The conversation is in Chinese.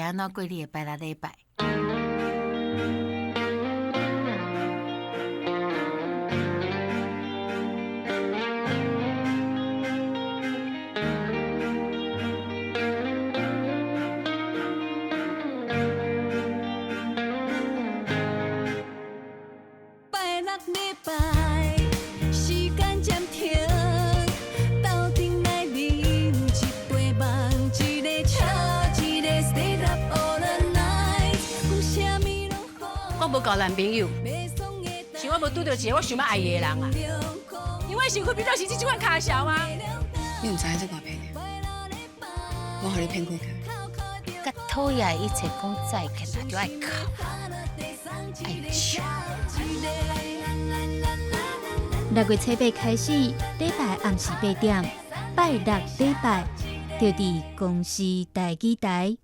安怎过你的拜六礼拜？拜六礼拜，时间暂停，斗阵来啉一杯梦，一个笑，一个 stay up all the night， 讲啥物拢好。我无交男朋友，是我无拄到一个我想要爱伊的人啊。因为身躯比较是这款卡小啊。你唔知影这偌便宜，我互你骗过去。甲讨厌一切讲再见啊，就爱哭，爱笑。 6月7日开始，礼拜暗时8点，拜六礼拜就伫公司台语台